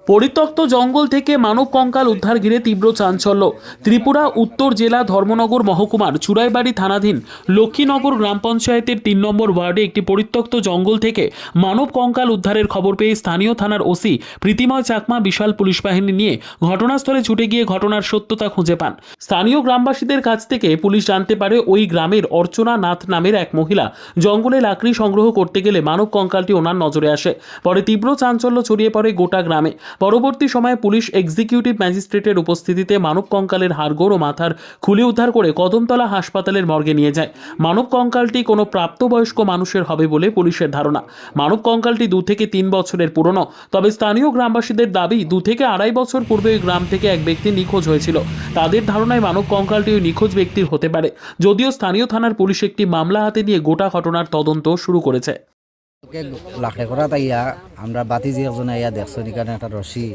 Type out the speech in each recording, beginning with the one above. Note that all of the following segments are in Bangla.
পরিত্যক্ত জঙ্গল থেকে মানব কঙ্কাল উদ্ধার ঘিরে তীব্র চাঞ্চল্য। ত্রিপুরা উত্তর জেলা ধর্মনগর মহকুমার চুড়াইবাড়ি থানাধীন লক্ষ্মীনগর গ্রাম পঞ্চায়েতের ৩ নম্বর ওয়ার্ডে একটি পরিত্যক্ত জঙ্গল থেকে মানব কঙ্কাল উদ্ধারের খবর পেয়ে স্থানীয় থানার ওসি প্রীতিময় চাকমা বিশাল পুলিশ বাহিনী নিয়ে ঘটনাস্থলে ছুটে গিয়ে ঘটনার সত্যতা খুঁজে পান। স্থানীয় গ্রামবাসীদের কাছ থেকে পুলিশ জানতে পারে ওই গ্রামের অর্চনা নাথ নামের এক মহিলা জঙ্গলে লাকড়ি সংগ্রহ করতে গেলে মানব কঙ্কালটি ওনার নজরে আসে। পরে তীব্র চাঞ্চল্য ছড়িয়ে পড়ে গোটা গ্রামে। পরবর্তী সময়ে পুলিশ এক্সিকিউটিভ ম্যাজিস্ট্রেটের উপস্থিতিতে মানব কঙ্কালের হাড়গোড় ও মাথার খুলি উদ্ধার করে কদমতলা হাসপাতালের মর্গে নিয়ে যায়। মানব কঙ্কালটি কোনো প্রাপ্তবয়স্ক মানুষের হবে বলে পুলিশের ধারণা। মানব কঙ্কালটি 2 থেকে 3 বছরের পুরনো। তবে স্থানীয় গ্রামবাসীদের দাবি 2 থেকে 2.5 বছর পূর্বে ওই গ্রাম থেকে এক ব্যক্তি নিখোঁজ হয়েছিল। তাদের ধারণায় মানব কঙ্কালটি ওই নিখোঁজ ব্যক্তির হতে পারে। যদিও স্থানীয় থানার পুলিশ একটি মামলা হাতে নিয়ে গোটা ঘটনার তদন্ত শুরু করেছে। লাখে করা তাইয়া আমরা বাতিজি একজন আইয়া দেখছেন এখানে একটা রশি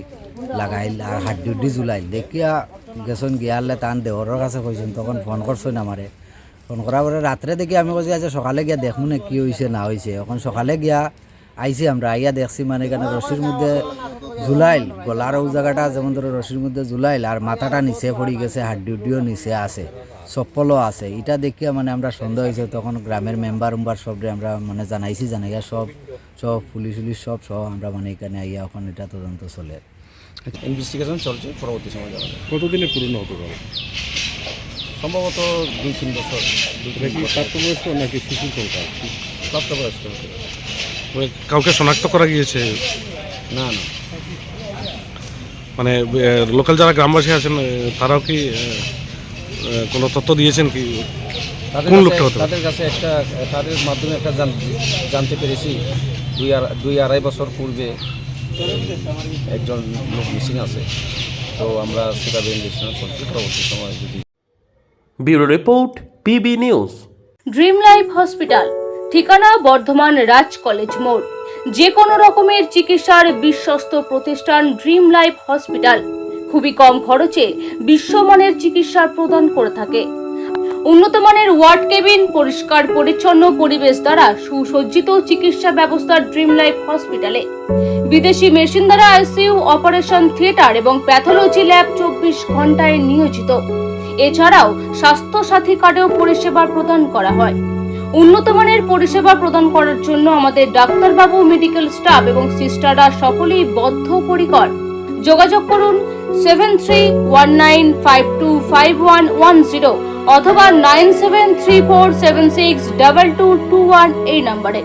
লাগাইল আর হাড্ডি জুলাইল দেখিয়া গেছেন গিয়ালে তান দেহরের কাছে কইছেন, তখন ফোন করছেন আমারে। ফোন করার পরে রাত্রে দেখি আমি কইছি আচ্ছা সকালে গিয়া দেখবো না কি হয়েছে না হয়েছে। এখন সকালে গিয়া আইছি আমরা আইয়া দেখছি মানে এখানে রশির মধ্যে জুলাইল, গলার ও জায়গাটা যেমন ধরো রশির মধ্যে জুলাইল আর মাথাটা নিচে পড়ে গেছে, হাড্ডিও নিচে আছে, চপ্পলও আছে। এটা দেখিয়া মানে আমরা সন্দেহ হয়েছে। তখন গ্রামের মেম্বার সবরে আমরা মানে জানাইয়া সব পুলিশ সব আমরা মানে এখানে আইয়া এখন এটা তদন্ত চলে। ইনভেস্টিগেশন চলছে, পরবর্তী সময় জানা যাবে। কতদিনে পুরনো হতে পারে? সম্ভবত 2-3 বছর। প্রাপ্তবয়স্ক নাকি শিশু সংখ্যা? প্রাপ্তবয়স্ক। কাউকে শনাক্ত করা গিয়েছে? না। মানে লোকাল যারা গ্রামবাসী আছেন তারাও কি কোনো তথ্য দিয়েছেন কি কোন লোকটা হতে পারে? তাদের মাধ্যমে একটা জানতে পেরেছি 2-2.5 বছর পূর্বে একজন লোক মিসিং আছে। তো আমরা সেটা ইনভেস্টিগেশন করছি, পরবর্তী সময় যদি। Bureau report, PB news. Dream life hospital, ঠিকানা বর্ধমান রাজ কলেজ মোড়। যে কোনো রকমের চিকিৎসার বিশ্বস্ত প্রতিষ্ঠান ড্রিম লাইফ হসপিটাল খুবই কম খরচে বিশ্বমানের চিকিৎসা প্রদান করে থাকে। উন্নত মানের ওয়ার্ড কেবিন, পরিষ্কার পরিচ্ছন্ন পরিবেশ দ্বারা সুসজ্জিত চিকিৎসা ব্যবস্থা ড্রিম লাইফ হসপিটালে। বিদেশি মেশিন দ্বারা আইসিইউ, অপারেশন থিয়েটার এবং প্যাথোলজি ল্যাব 24 ঘন্টায় নিয়োজিত। এছাড়াও স্বাস্থ্য সাথী কার্ডেও পরিষেবা প্রদান করা হয়। উন্নত মানের পরিষেবা প্রদান করার জন্য আমাদের ডাক্তারবাবু, মেডিকেল স্টাফ এবং সিস্টাররা সকলেই বদ্ধপরিকর। যোগাযোগ করুন 7319525110 অথবা 9734762221 এই নম্বরে।